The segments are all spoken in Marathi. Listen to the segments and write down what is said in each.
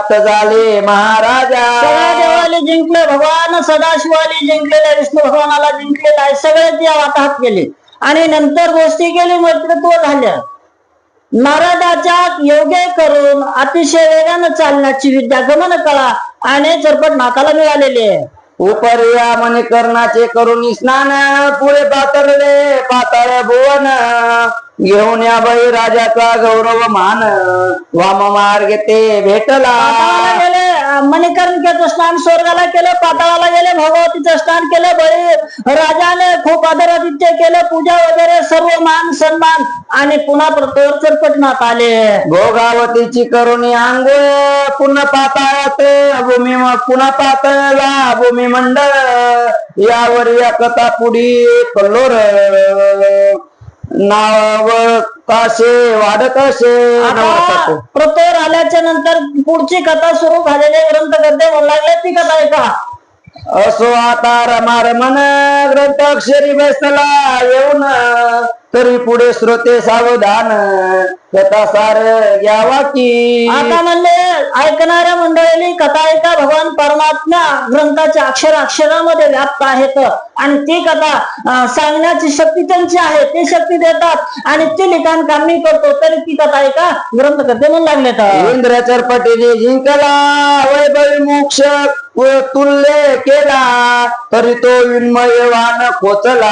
प्राप्त झाले महाराजा. सगळ्या देवाले जिंकले, भगवान सदाशिवाले जिंकलेले, विष्णू भगवानाला जिंकलेला आहे, सगळे त्या वाताहत केले. आणि नंतर गोष्टी केली, नेतृत्व झाल्या. नारदाच्या योग्य करून अतिशय वेगानं चालण्याची विद्या गमन कळा आणि चरपट नाकाला मिळालेली आहे. उपरिया मणिकर्णाचे करून स्नान पुढे पातळले पाताळ भुवन. घेऊन या बाई राजाचा गौरव मान वाम मार्ग ते भेटला. पाताळाला गेले, मणिकर्णिकेचं स्नान स्वर्गाला केलं, पाताळाला गेले, भगवतीचं स्नान केलं, बळी राजाने खूप आदरातिथ्य केलं, पूजा वगैरे सर्व मान सन्मान, आणि पुन्हा प्रतोर चरपटनाथ आले. भोगावतीची करुणी आंघोळ पुन्हा पाताळात भूमी पुन्हा पाताळला भूमी मंडळ. यावर या कथा पुढी कल्लोर नाव काशे वाढत असे. प्रतोर आल्याच्या नंतर पुढची कथा सुरू झालेले ग्रंथ करते म्हणू लागले. ती कथा आहे का? असो आता रमारमन ग्रंथ अक्षरी बसला येऊन, तरी पुढे श्रोते सावधान कथा सार घ्यावा की. आता म्हणले ऐकणाऱ्या मंडळींनी कथा ऐका. भगवान परमात्मा ग्रंथाच्या अक्षरामध्ये व्याप्त आहेत आणि ती कथा सांगण्याची शक्ती त्यांची आहे. ती शक्ती देतात आणि ते लिखाण काम मी करतो, तरी ती कथा ऐका ग्रंथ करते म्हणून लागले. तर इंद्र चरपटीने जिंकला वैभवी मोक्ष तुल्य केला, तरी तो विन्मयवान खोचला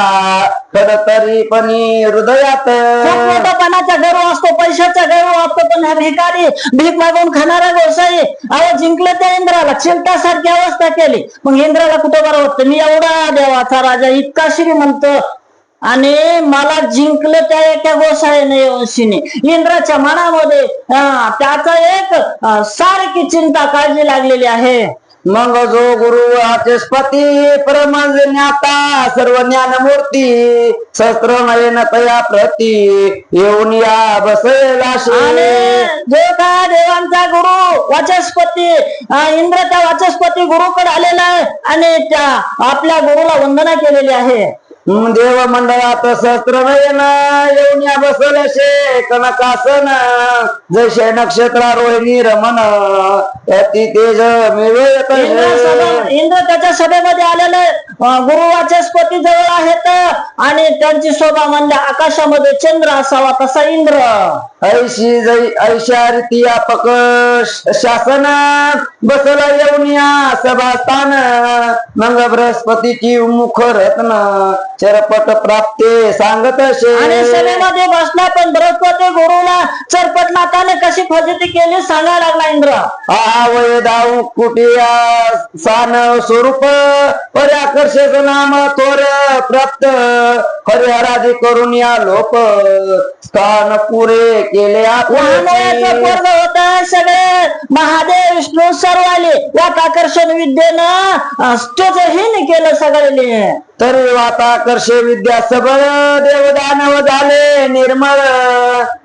तरी पणी हृदयात. खूप मोठेपणाचा गर्व असतो, पैशाचा गर्व असतो, पण हा भिकारी भीक मागून खाणारा व्यवसायी अहो जिंकले त्या इंद्राला, चिलटासारखी अवस्था केली. मग इंद्राला कुठं बरं वाटतं? मी एवढा देवाचा राजा, इतका श्रीमंत, आणि मला जिंकलं त्या एका गोसाळीने वंशीने. इंद्राच्या मनामध्ये त्याचा एक सारखी चिंता काळजी लागलेली आहे. मग जो गुरु वाचस्पती परमंज ज्ञाता सर्व ज्ञानमूर्ती शस्त्र नयन तया प्रती येऊन या बसेला. जो का देवांचा गुरु वाचस्पती इंद्र त्या वाचस्पती गुरुकडे आलेला आहे आणि त्या आपल्या गुरुला वंदना केलेली आहे. देव मंडळात शस्त्र नयन येऊन या बसलेशे कनकासन जैसे नक्षत्रा रोहिणी रमन अति तेज मिळत. इंद्र त्याच्या सभेमध्ये आलेले गुरु वाचस्पती जवळ आहेत आणि त्यांची शोभा म्हणल्या आकाशामध्ये चंद्र असावा तसा इंद्र. ऐशी ऐशा रीती अपक शासन बसला येऊन या सभास्थान. मग बृहस्पतीची मुख रत्न चरपट प्राप्ते सांगत असे. आणि सभेमध्ये बसला, पण बृहस्पती गुरुला चरपटनाथाने कशी फजिती केली सांगायला लागला इंद्र. वय दाऊ कुटिया सान स्वरूप पर्याकर्षक नाम थोर प्राप्त हरिहरादी करून या लोक स्थान पुरे केले. पोरग होत सगळे महादेव विष्णू सर्व आले यात आकर्षण विद्येनं स्तुतहीन केलं सगळे. तरी वाताकर्ष विद्या सबळ देवदानव झाले निर्मळ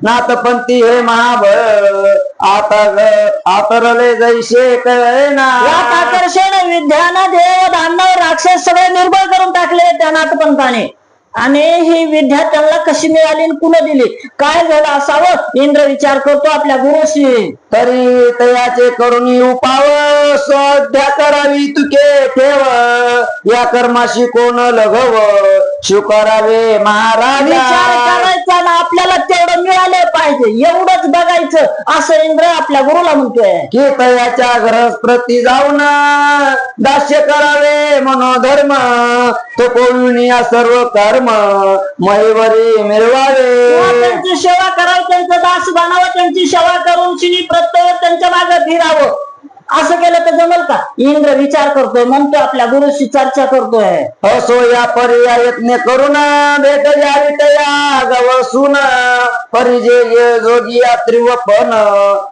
नाथपंथी हे महाबळ आता आतरले जैसे कळेना. आकर्षण विद्यानं देव दानव राक्षस सगळे निर्बळ करून टाकले त्या नाथपंथाने. आणि ही विद्या त्यांना कशी मिळाली, कुणा दिली, काय झालं असावं इंद्र विचार करतो आपल्या गुरुशी. तरी तयाचे करून उपाव स्वाध्या करावी तुके ठेव या कर्माशी कोण लघव शिवकारावे महाराज. विचार करायचा ना आपल्याला तेवढं मिळालं पाहिजे, एवढंच बघायचं असं इंद्र आपल्या गुरुला म्हणतोय. की तयाच्या घरस प्रती जाऊन दास्य करावे मनोधर्म तो कोण या सर्व कर्म महिवरी मिळवावे. त्यांची सेवा करावी, त्यांचं दास बनावं, त्यांची सेवा करून शिनी प्रत्येक त्यांच्या मागे फिरावं. असं केलं तर जमल का? इंद्र विचार करतोय, म्हणतो आपल्या गुरुशी चर्चा करतोय. असो या पर्याय यत्न करून भेट यावी तया गवसून परिजे जोगी त्रिवपन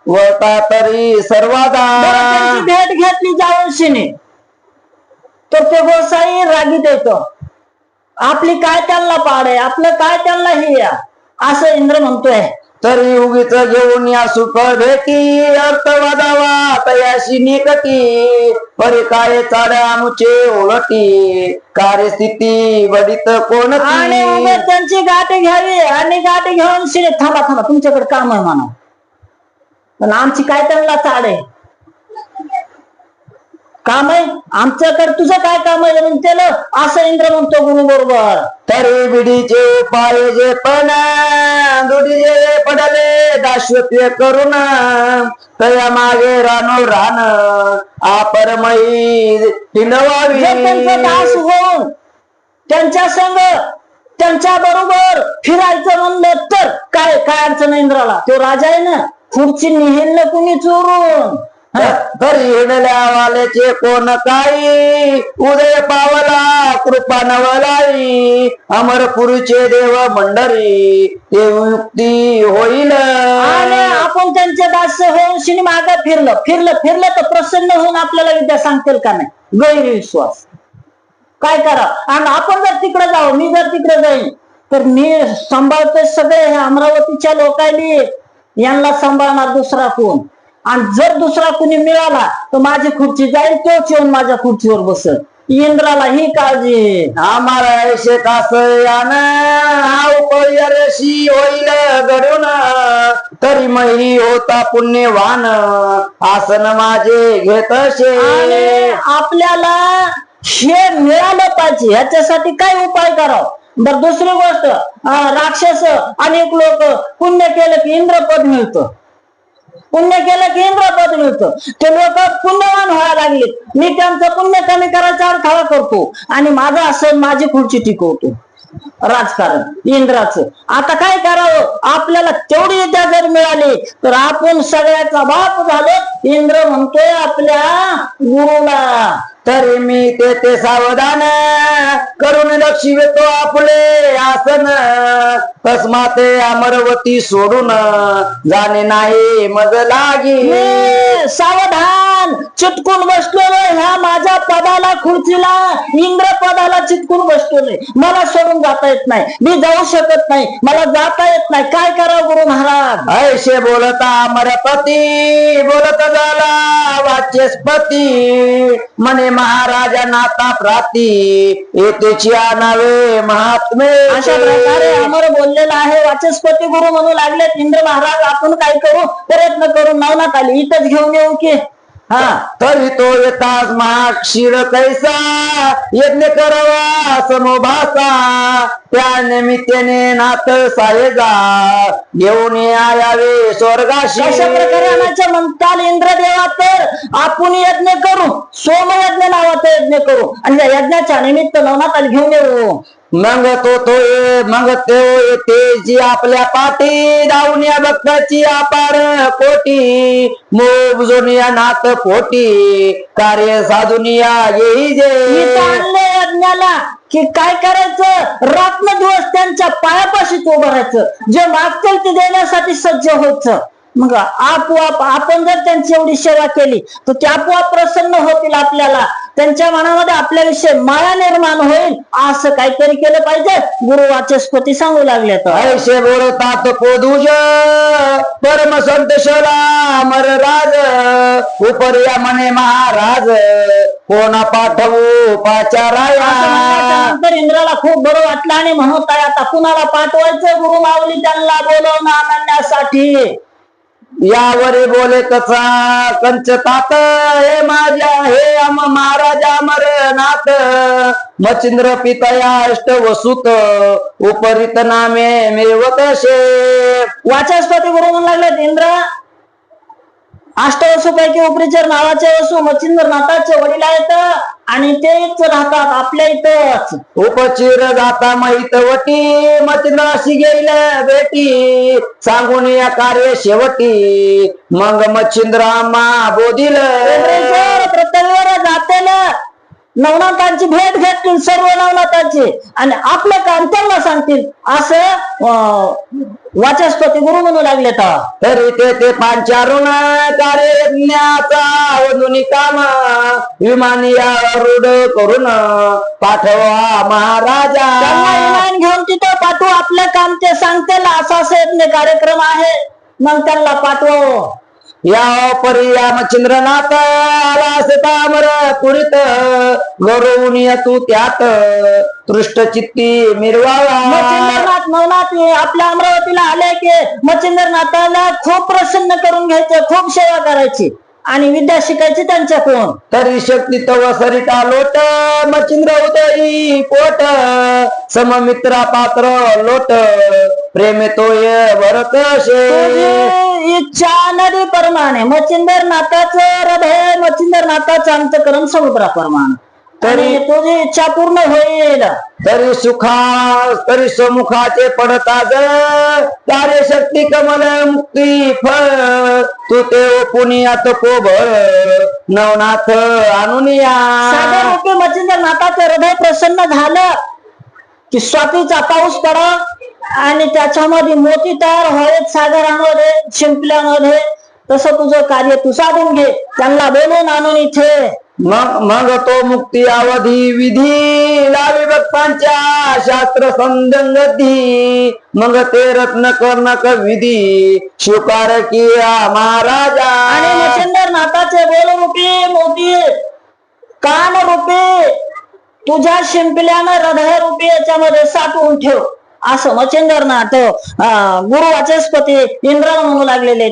वता तरी सर्वादा. भेट घेतली जाऊन शिनी तर ते गोसाई रागीत येतो. आपली काय त्यांना पाड आहे, आपलं काय त्यांना हे असं इंद्र म्हणतोय. तरी उगीच घेऊन या सुख भेटी अर्थ वादावा तयाशी निकटी परी काय चाड्या मुचे उलटी कार्यस्थिती बडीत कोणती. आणि त्यांची गाठी घ्यावी आणि गाठी घेऊन शिने थांबा तुमच्याकडे काम आहे म्हणा, पण आमची काय त्यांना चाड आहे. काम आहे आमच्याकडे, तुझं काय काम आहे म्हणून केलं असं इंद्र म्हणतो गुरु बरोबर. तरी बिडीचे उपाय जे पण दुडी जे पडले दाश्वत्य करून तया मागे रानो रान आपरमयी हिंडवावी. जर त्यांचा दास होऊन त्यांच्या संग त्यांच्या बरोबर फिरायचं म्हणलं तर काय काय अडचण आहे इंद्राला, तो राजा आहे ना, खुर्ची निहेल ना कुणी चोरून. तरी हिंडल्या वाल्याचे कोण काही उदय पावला कृपा नवलाई अमरपुरीचे देव मंडळी ते युक्ती होईल. आणि आपण त्यांचे दास होऊन शिनी मागे फिरलं फिरलं फिरलं तर प्रसन्न होऊन आपल्याला विद्या सांगतील का नाही, गैरविश्वास. काय करा, आणि आपण जर तिकडे जाऊ, मी जर तिकडे जाईन तर मी सांभाळतोय सगळे हे अमरावतीच्या लोकांनी, यांना सांभाळणार दुसरा कोण, आणि जर दुसरा कोणी मिळाला तर माझी खुर्ची जाईल, तोच येऊन माझ्या खुर्चीवर बसत. इंद्राला ही काळजी. आम्हाला ऐशे कास याशी होईल घडून तरी मही होता पुण्यवान आसन माझे घेत आणि आपल्याला हे मिळालं पाहिजे, ह्याच्यासाठी काय उपाय करावा. बर दुसरी गोष्ट, राक्षस अनेक लोक पुण्य केलं की इंद्रपद मिळतं, पुण्य केलं की इंद्रपद मिळतं. ते लोक पुण्यवान व्हायला लागले, मी त्यांचं पुण्य कमी करायचा अडथळा करतो आणि माझं असं माझी खुर्ची टिकवतो. राजकारण इंद्राचं. आता काय करावं, आपल्याला तेवढी विद्या जर मिळाली तर आपण सगळ्याचा बाप झालो. इंद्र म्हणतोय आपल्या गुरुला, तरी मी ते सावधान करून लक्षितो आपले आसन तस्मात अमरवती सोडून जाणे नाही मज लागी. मी सावधान चिटकून बसलेलो ह्या माझ्या पदाला, खुर्चीला, इंद्र पदाला चिटकून बसलेलो. मला सोडून जाता येत नाही, मी जाऊ शकत नाही, मला जाता येत नाही. काय करावं गुरु महाराज. ऐशे बोलता अमरपती बोलत झाला वाचस्पती म्हणे महाराजा नाता प्राती येतेची आणावे महात्मे. अशा प्रकारे अमर बोललेला आहे. वाचस्पती गुरु म्हणू लागले, इंद्र महाराज आपण काय करू, प्रयत्न करून नवनाथ आली इथंच घेऊन येऊ की. तरी तो येताच महाक्षीर कैसा यज्ञ करावा समोभासा त्या निमित्ताने नाथ सायजा घेऊन यावे स्वर्गाशी. अशा प्रकारे आणायचं म्हणताल इंद्रदेवा, तर आपण यज्ञ करू, सोमयज्ञ नावाचा यज्ञ करू आणि त्या यज्ञाच्या निमित्त नवनाथाला घेऊन येऊ. मग मग तो येते जी आपल्या पाठी धावून या भक्ताची अपार कोटी मोग जोनिया नाथ पोटी कार्य साधुनिया येई जे. आणले यज्ञाला की काय करायचं, रात्र दिवस त्यांच्या पायापाशीच उभं राहायचं, जे मागतील ते देण्यासाठी सज्ज व्हायचं. मग आपोआप आपण जर त्यांची एवढी सेवा केली तर ते आपोआप प्रसन्न होतील. आपल्याला त्यांच्या मनामध्ये आपल्याविषयी माया निर्माण होईल. असं काहीतरी केलं पाहिजे. गुरु वाचस्पती सांगू लागले तर ऐशे बोलतात पोदुज परम संतोषला अमर राज उपरिया म्हणे महाराज कोणा पाठवू पाचाराया. नंतर इंद्राला खूप बरं वाटलं आणि म्हणत आहे आता कुणाला पाठवायचं, गुरु माऊली त्यांना बोलवून आणण्यासाठी. यावरी बोले कसा कंचतात हे माझ्या हे महाराजा अमरनाथ मच्छिंद्र पितया अष्ट वसुत उपरित नामे मेवत शे. वाचस्पती गुरु म्हणू लागले, इंद्र अष्टवसूपैकी उपरिचर नावाचे वसू मच्छिंद्रनाथाचे वडील आहेत आणि तेच राहतात आपल्या इथंच. उपचिर जाता महितवटी मच्छिंद्राशी गेल बेटी सांगून या कार्य शेवटी मग मच्छिंद्रामा बोधिल. पृथ्वीवर जातेल नवनाथांची भेट घेतील सर्व नवनाथांची आणि आपलं काम त्यांना सांगतील असं वाचस्पती गुरु म्हणू लागले. तरी ते पांचारुण कार्य यज्ञाचा अवधुनी काम विमानी रूढ करून पाठवा महाराजा. विमान घेऊन तिथं पाठवू, आपलं काम ते सांगतील असा यज्ञ कार्यक्रम आहे, मग त्यांना पाठवा. या पर्या मच्छिंद्रनाथ आला असता अमर पुरीत गौरवून तू त्यात तृष्ट चित्ती मिरवावा. मच्छिंद्रनाथ नवनाथ आपल्या अमरावतीला आले की मच्छिंद्रनाथाला खूप प्रसन्न करून घ्यायचं, खूप सेवा करायची आणि विद्या शिकायची त्यांच्याकडून. तरी शक्ती तव सरिता लोट मचिंद्र उदयी पोट सममित्रा पात्र लोट प्रेमे तोय भरत शे. तुझी इच्छा नदी प्रमाणे मच्छिंदर नाथाचं हृदय मच्छिंदर नाथाचं अंतकरण समुद्राप्रमाणे तरी तुझी इच्छा पूर्ण होईल. तरी समुखाचे पडताज कार्यशक्ती कमल मुक्ती फळ तू ते पुण्यात कोभळ नवनाथ आणुनिया. सागर रूपी मच्छिंदर नाथाचं हृदय प्रसन्न झालं की स्वातीचा पाऊस पडा आणि त्याच्यामध्ये मोती तयार व्हावेत सागरामध्ये शिंपल्यामध्ये. तसं तुझं कार्य तू साधून घे, त्यांना बोलून आणून इथे. मग तो मुक्ती अवधी विधी लावी भक्तांच्या शास्त्र संदंगती मग ते रत्न कर्णक विधी स्वीकार किया महाराजा. आणि मच्छिंदर नाथाचे बोल रूपी मोती कान रूपी तुझ्या शिंपल्यानं हृदय रूपी याच्यामध्ये साठवून ठेव असं मच्छिंद्रनाथ गुरु वाचस्पती इंद्राला म्हणू लागलेले.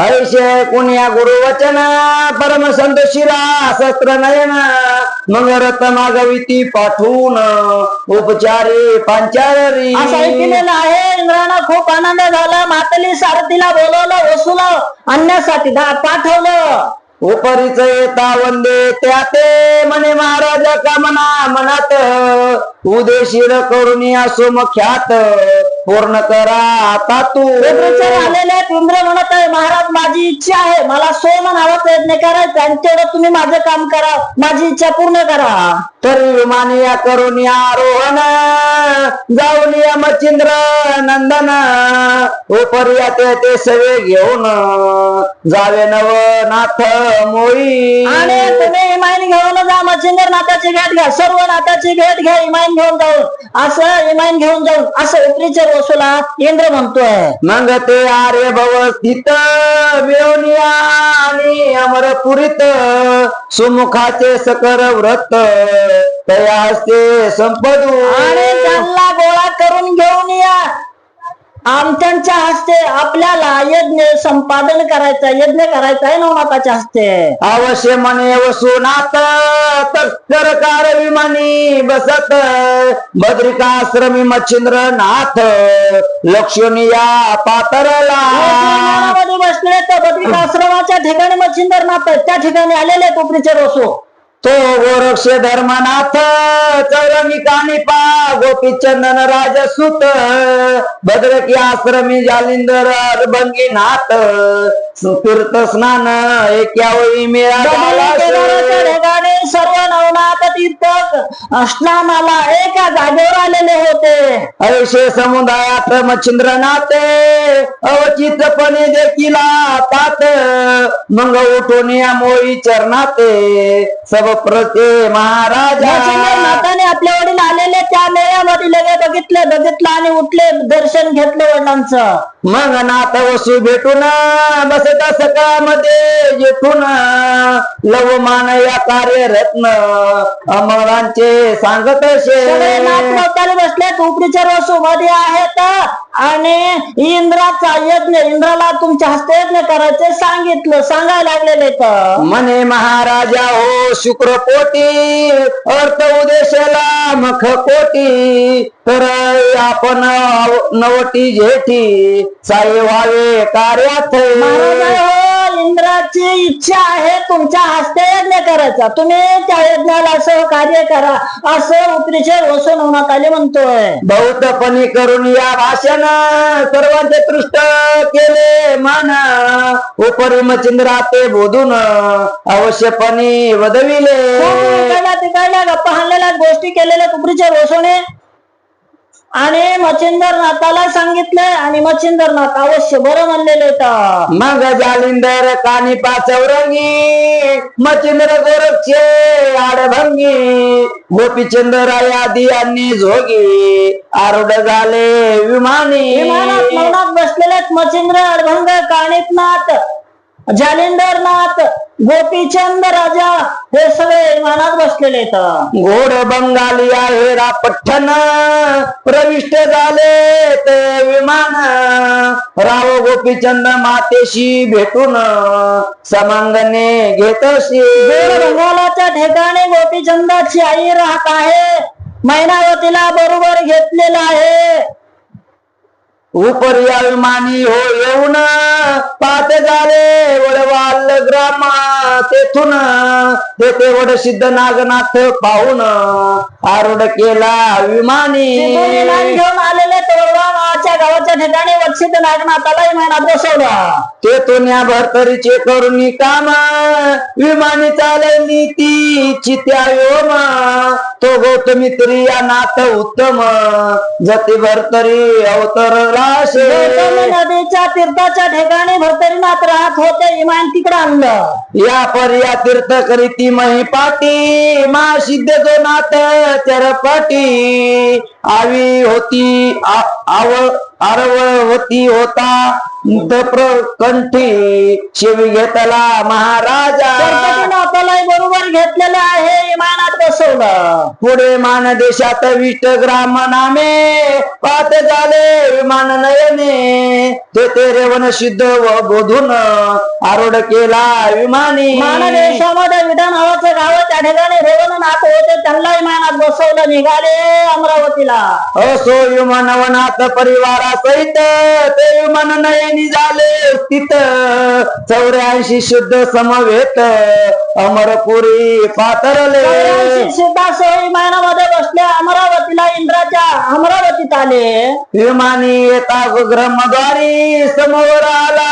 ऐशे कुण्या गुरु वचन परम संत शिरा शस्त्र नयन मग रथ मागविती पाठवून उपचारी पांचारी. असं ऐकलेलं आहे. इंद्राला खूप आनंद झाला. मातली सारथीला बोलवलं, वसूला आणण्यासाठी पाठवलं. उपरीच येता वंदे त्या ते म्हणे महाराजा कामना मनात उदेशीर करून या सोमख्यात पूर्ण करा आता तू. आलेले इंद्र म्हणत आहे महाराज माझी इच्छा आहे, मला सोम नावाचा यज्ञ करायचा आणि तेवढं तुम्ही माझं काम करा, माझी इच्छा पूर्ण करा. तरी विमानी या करून या आरोहण जाऊन या मच्छिंद्र नंदन उपरी ते सवे घेऊन जावे नवनाथ मोई. आणि तुम्ही इमान घेऊन जा, मच्छिंद्र नाथाची भेट घ्या, सर्व नाथाची भेट घ्या इमान घेऊन जाऊन असं इमान घेऊन जाऊन असं उपरीचर वसूला इंद्र म्हणतोय. मग ते आर्य भव स्थित मिळवून आणि अमरपुरीत सुमुखाचे सकर व्रत तया हस्ते संपदू. आणि त्यांना गोळा करून घेऊन या आमच्या हस्ते आपल्याला यज्ञ संपादन करायचा, यज्ञ करायचा आहे नवनाथाच्या हस्ते. अवश्य म्हणे वसुनाथ तत्करकार विमानी बसत बद्रिकाश्रमी मच्छिंद्र नाथ लक्षणीया पातरला. बसले तर बद्रिकाश्रमाच्या ठिकाणी मच्छिंद्र नाथ त्या ठिकाणी आलेले उपरीचर वसू. तो गोरक्ष धर्मनाथ चौरंगी कानिपा गोपीचंदन राजसूत भद्रकी आश्रमी जालिंदर अर्भंगी नाथ तीर्थ स्नान एकावळी मिळाला. ठिकाणी सर्व नवनाथ तीर्थ स्नानाला एका जागेवर आलेले होते. ऐशे समुदायात मच्छिंद्रनाथ अवचितपणे देखील तात मग उठून या मोई चरणाते सब प्रते महाराजा. नाथाने आपल्या वडील आलेले त्या मेळ्यामध्ये लगे बघितलं आणि उठले, दर्शन घेतलं वडिलांचं. मग नाथ वसू भेटून बसता सकाळमध्ये जेठून लवमान या कार्यरत्न अमरांचे सांगत सगळे नाथ नवताली बसले उपरीचर वसू मध्ये आहेत आणि इंद्राचा यज्ञ इंद्राला तुमच्या हस्ते यज्ञ करायचे सांगायला लागलेले. म्हणे महाराजा हो शुक्रपोटी अर्थ उद्देशाला मख कोटी तर आपण नवटी जेठी साई व्हावे कार्यात. इंद्राची इच्छा आहे तुमच्या हस्ते यज्ञ करायचा, तुम्ही त्या यज्ञाला सहकार्य करा असं उपरीचर वसू नवनाथ आले म्हणतोय. बहुतपणी करून या भाषण सर्वांचे तृष्ट केले मान उपरी मच्छिंद्रा ते बोधून अवश्यपणे वदविले. तिकडल्या गप्पा हाणलेल्या गोष्टी केलेल्या उपरीचर वसूने आणि मच्छिंद्रनाथाला सांगितलंय आणि मच्छिंद्रनाथ अवश्य बरं म्हणलेले. मग जालिंदर कानिपा चौरंगी मच्छिंद्र गोरक्षे आडभंगी गोपीचंद्र आदी आणि झोगी आरूढ झाले विमानी. विमानात बसलेले मच्छिंद्र अडभंग कानिपनाथ जालिंदरनाथ, गोपीचंद राजा हे सगळे विमानात बसलेले आहेत. घोड बंगाली आहे पठ्ठन प्रविष्ट झाले ते विमान राव गोपीचंद मातेशी भेटून समांगणे घेतशी गोड बंगालाच्या ठिकाणी गोपीचंदाची आई राहत आहे. मैनावतीला बरोबर घेतलेलं आहे. उपरी अभिमानी हो येऊन पाहते झाले वडवाल ग्राम तेथून तेथे वड सिद्ध नागनाथ पाहून आरूढ केला विमानी घेऊन आलेले तोरवा नावाच्या गावाच्या ठिकाणी वत्सित नागनाथाला विमानात बसवलं. तेथून या भरतरीचे करुणी काम विमानी चाले नीती चित्या व्योम तो गौतमी तरी या नाथ उत्तम जती भरतरी अवतर गौतमी नदीच्या तीर्थाच्या ठिकाणी भरतरीनाथ राहत होते. विमान तिकडे आणलं. या पर या तीर्थ करीती महिपाटी मा सिद्ध जो नाथ चरपाटी आवी होती आरवती होता कंठी शिवी घेतला महाराजा. गणपतीनाथालाही बरोबर घेतलेलं आहे. विमानात बसवलं. पुढे मान देशात विष्ट ग्राम नामे पात झाले विमान नयने तेथे रेवण सिद्ध व बोधून आरूढ केला विमानी. मान देशामध्ये विटा नावाचं गाव त्या ठिकाणी रेवणनाथ होते. त्यांना विमानात बसवलं. निघाले अमरावतीला. असो विमानवनाथ परिवारासहित ते विमान नयनी झाले स्थित 84 शुद्ध समवेत अमरपुरी पातरले. सिद्धासह विमानामध्ये बसले. अमरावतीला इंद्राच्या अमरावतीत आले. विमानी येता ग्रहद्वारी समोर आला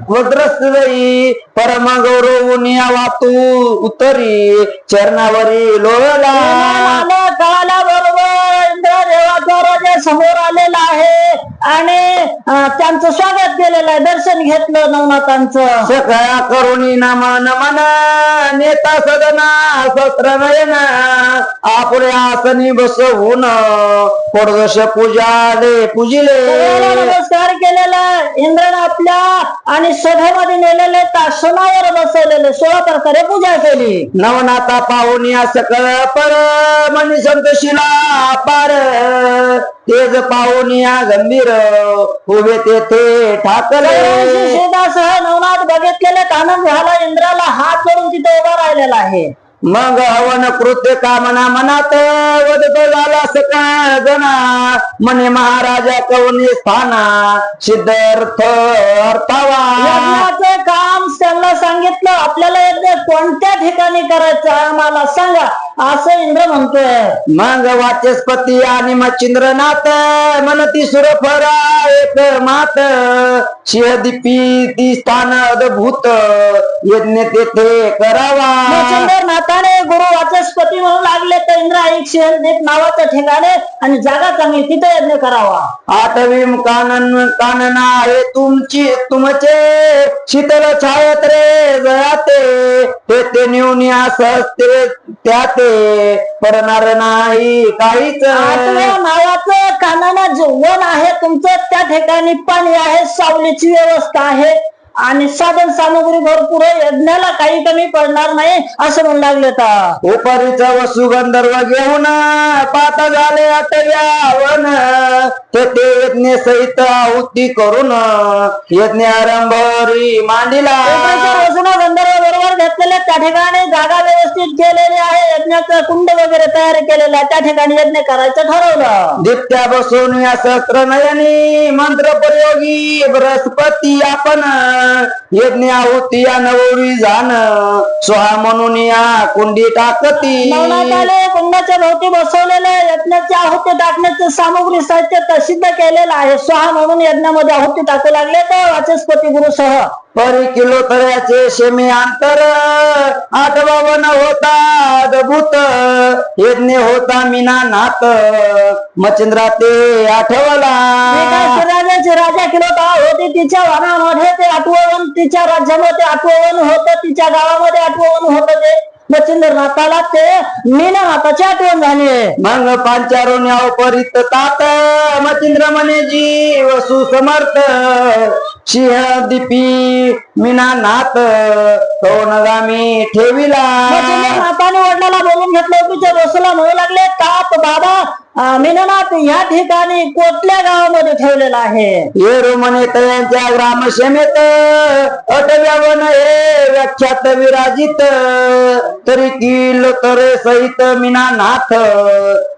वज्रस्त्री परम गौरवनिया वातू उतरी चरणावरी लोळला. कळाला बरोबर इंद्र देवाचा राजा समोर आलेला आहे आणि त्यांचं स्वागत केलेलं आहे. दर्शन घेतलं नवनाथांचं. सगळ्या करुणी नमन मन नेता सदना शस्त्र नयन आपले आसनी बसवून कोडदश पूजाले पूजिले. नमस्कार केलेला इंद्रन आपल्या आणि सभेमध्ये नेलेले तासनावर बसवलेले 16 प्रकारे पूजा केली. नवनाथा पाहून या सकळ पर मनी संतशिला पार तेज पाहून या गंभीर उभे तेथे ठाकले. सीतासह नवनाथ बघितलेले आनंद झाला. इंद्राला हात जोडून तिथे उभा राहिलेला आहे. मग हवन कृत्य कामना मनात वदत झाला सकाळ जना मने महाराजा कवनी स्थाना सिद्धार्थ अर्थावा. यज्ञाचं काम त्यांना सांगितलं. आपल्याला यज्ञ कोणत्या ठिकाणी करायचं आम्हाला सांगा असं इंद्र म्हणतोय. मग वाचस्पती आणि मच्छिंद्रनाथ मनती सुरफरा एक मात शिहदीपी ती स्थान अद्भुत यज्ञ तेथे करावा. मच्छिंद्रनाथाने गुरु वाचस्पती म्हणून लागले तर इंद्र एक शिहदीप नावाच्या ठिकाणी आणि जागा चांगली तिथे यज्ञ करावा. आठवी कानन आहे तुमचे शीतल छायत रे जयाते ते न्यूनिया सहस्ते त्याते पडणार नाही काहीच. आठव्या नावाचं कानानं जे वन आहे तुमचं त्या ठिकाणी पाणी आहे. सावलीची व्यवस्था आहे आणि साधन सामग्री भरपूर आहे. यज्ञाला काही कमी पडणार नाही असं म्हणू लागले. तर उपरीचा वसु गंधर्व घेऊन पाता झाले 8व्या वन तेथे यज्ञ सहित आहुती करून यज्ञ आरंभरी मांडिला. गंधर्व बरोबर घेतलेले त्या ठिकाणी जागा व्यवस्थित केलेली आहे. यज्ञाचं कुंड वगैरे तयार केलेलं आहे. त्या ठिकाणी यज्ञ करायचं ठरवलं. दिप्त्या बसून या शस्त्र नयनी मंत्र प्रयोगी बृहस्पती आपण यज्ञ आहुती या नवरी जाण सोहा म्हणून या कुंडी टाकती. नवनाथाने कुंडाच्या भोवती बसवलेले यज्ञाची आहुती टाकण्याचे सामग्री साहित्य सिद्ध केलेलं आहे. सोहा म्हणून यज्ञामध्ये आहुती टाकू लागले तर वाचस्पती गुरुसह परी किलो तऱ्याचे शेमी अंतर 8वा वन होता अद्भुत यज्ञ होता मीना नाथ मच्छिंद्रा ते 8वाला. राजाची राजा किलोता होती तिच्या वनामध्ये ते 8वं वन. तिच्या राज्यामध्ये 8वं वन होतं. तिच्या गावामध्ये 8वं वन होतं. ते मच्छिंद्रनाथाला ते मीननाथाची आठवण झाली. मग पांचारोन्या उपरित तात मच्छिंद्र म्हणे जीव सुसमर्थ सिंह दीपी मीनानाथ कौनगामी ठेविला. मच्छिंद्रनाथाने वडिलाला बोलून घेतलं. तुझ्या रसूला म्हणू लागले, तात बाबा मीननाथ या ठिकाणी कोटल्या गावामध्ये ठेवलेला आहे. येरू म्हणे तयांच्या ग्रामक्षेमेत अटव्यावन हे व्याख्यात विराजित तरी किल तरे सहित मीनानाथ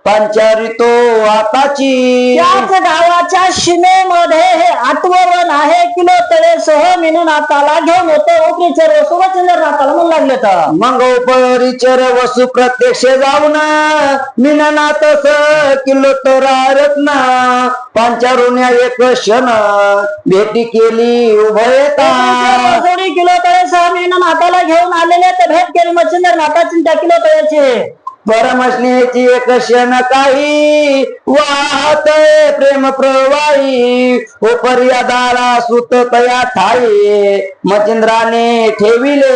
पांचारितो आताची. त्याच गावाच्या सीमेमध्ये हे आठवण आहे. किलो तळेसह मीननाथाला घेऊन होते. उपरीचे रसू मच्छिंद्रनाथाला म्हणू लागले. तर मग उपरिचर वसु प्रत्यक्ष जाऊन मीननाथ किलो तरा रत्न पांचारुण्या एक क्षण भेटी केली उभयता. किलो तळेसह मीननाथाला घेऊन आलेले ते भेट केली मच्छिंद्रनाथाची त्या किलो तळेची. परमश्नेची एक क्षण काही वाहत प्रेम प्रवाही उपर्यादाला सुत तया ठाई मच्छिंद्राने ठेविले.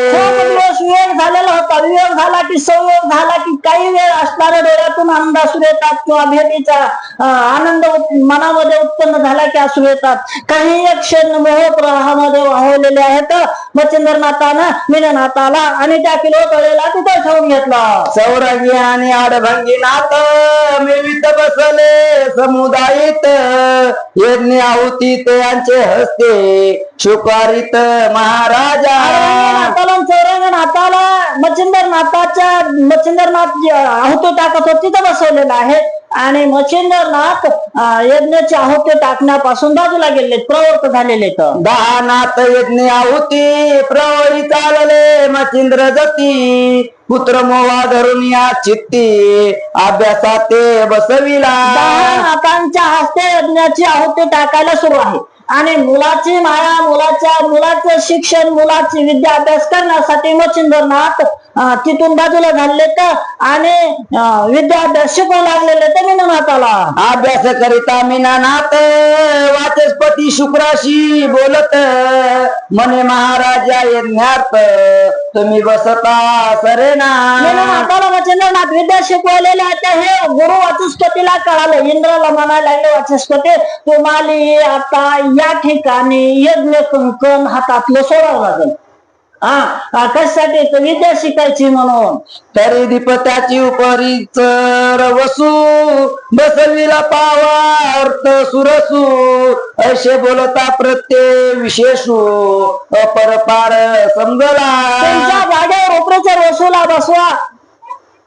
वियोग झालेला होता. वियोग झाला की संयोग झाला की काही वेळ असणाऱ्या डोळ्यातून आनंद असू येतात किंवा भेटीचा आनंद मनामध्ये उत्पन्न झाला की असू येतात. काही एक क्षण मोहप्रवाहामध्ये वाहवलेले आहेत. मच्छिंद्रनाथानं मीननाथाला आणि त्या किलो तळेला तिथे ठेवून घेतला. सौरंगी आणि आडभंगी नाथ मिळवित बसले समुदायित यज्ञ आहुतीत यांचे हस्ते शुकारित महाराजा. चौरंगनाथाला मच्छिंद्रनाथ जे आहुती टाकत होते तिथं बसवलेलं आहे. आणि मच्छिंद्रनाथ यज्ञाची आहुती टाकण्यापासून बाजूला गेले, प्रवृत्त झालेले. तर 10 नाथ यज्ञ आहुती प्रवळी चालले मच्छिंद्र जती पुत्र मोहा धरून या चित्ती अभ्यासात बसविला. 10 नाथांच्या हस्ते यज्ञाची आहुती टाकायला सुरू आहे. आणि मुलाची माया, मुलाचं शिक्षण, मुलाची विद्या अभ्यास करण्यासाठी मच्छिंद्रनाथ तिथून बाजूला झाले. तर आणि विद्या अभ्यास शिकवू लागलेले ते मीननाथाला. अभ्यास करिता मीनानाथ वाचस्पती शुक्राशी बोलत म्हणे महाराजा यज्ञार्थ तुम्ही बसता सरेना. मीननाथाला मच्छिंद्रनाथ विद्या शिकवलेले आता हे गुरु वाचस्पतीला कळालं. इंद्राला म्हणायला लागले, वाचस्पती तुम्हाला आता या ठिकाणी यज्ञ कंकण हातातलं सोडावं लागेल. कशासाठी? तर विद्या शिकायची म्हणून. तरी दीपत्याची उपरीच वसू बसविला पावार्थ सुरसू असे बोलता प्रत्यय विशेषू अपरपार समजला. त्यांच्या जागेवर उपरेच्या वसूला बसवा.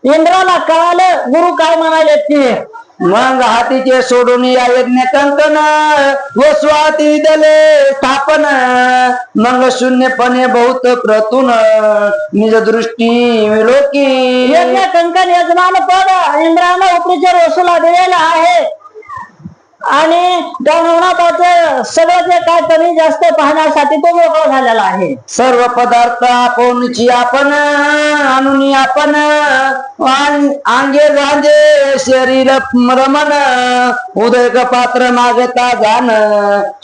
इंद्राला कळालं गुरु काय म्हणाले ते. मग हातीचे सोडून या यज्ञ कंकण व स्वाती दले स्थापन मग शून्यपणे बहुत प्रतून निज दृष्टी विलोकी. यज्ञ कंकण यजमान पद इंद्रानं उपरीच्या वसूला दिलेला आहे. आणि गणनाथाचं सगळं जे काय कमी जास्त पाहण्यासाठी तो मोकळा झालेला आहे. सर्व पदार्थ आपणची आपण आणून आपण अंगे गांजे शरीर रमण उदयक पात्र मागता जाण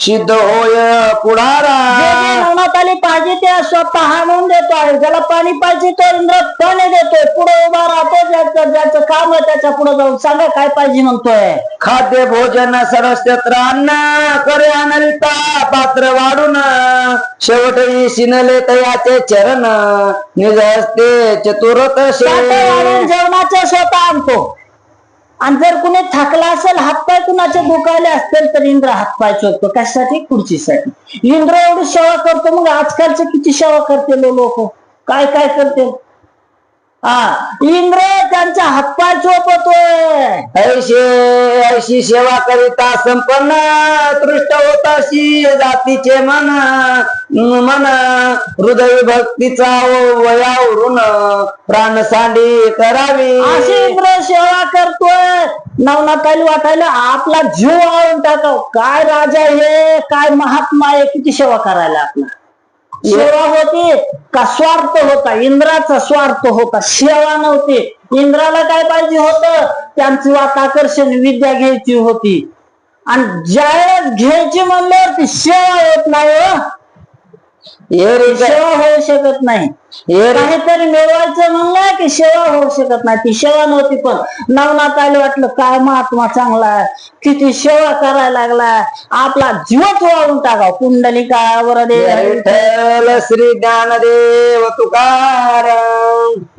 सिद्ध होय पुढारा. नवनाथाली पाहिजे ते स्वतः आणून देतो आहे. ज्याला पाणी पाहिजे तो इंद्र पाणी देतोय. पुढे उभा राहतो. ज्याचं काम आहे त्याच्या पुढे जाऊन सांगा काय पाहिजे म्हणतोय. खाद्य भोजन सरस्त्र अन्न करे अनलिता पात्र वाढून शेवटी शिनले तयाचे चरण निज हस्ते चतुरत वाढून जेवणाचे स्वतः आणतो. आणि जर कुणी थकला असेल, हातपाय कुणाचे दुखायले असतील तर इंद्र हातपाय चोरतो. कशासाठी? खुर्चीसाठी. इंद्र एवढी सेवा करतो. मग आजकालचे किती सेवा करते लोक, काय काय करते. इंद्र त्यांचा हातपाय चोपतोय. ऐशी सेवा करिता संपन्न तृष्ट होताशी जातीचे मन हृदय भक्तीचा वयावरून प्राण सांडी करावी. अशी इंद्र सेवा करतोय. नवनाथाली वाटायला आपला जीव आळून टाकाव. काय राजा हे, काय महात्मा आहे, किती सेवा करायला आपला. सेवा होती का स्वार्थ होता? इंद्राचा स्वार्थ होता, सेवा नव्हती. इंद्राला काय पाहिजे होतं? त्यांची वाट आकर्षण विद्या घ्यायची होती. आणि ज्यावेळेस घ्यायची म्हणल्यावर ती सेवा होत नाही. हे रे सेवा होऊ शकत नाही. हे रे काहीतरी मिळवायचं म्हणलं की सेवा होऊ शकत नाही. ती सेवा नव्हती. पण नवनाथ आले वाटलं काय महात्मा चांगला आहे, किती सेवा करायला लागलाय, आपला जीवच वाळून टाकाव. कुंडलिका वरदे विठ्ठल श्री ज्ञानदेव तुकाराम.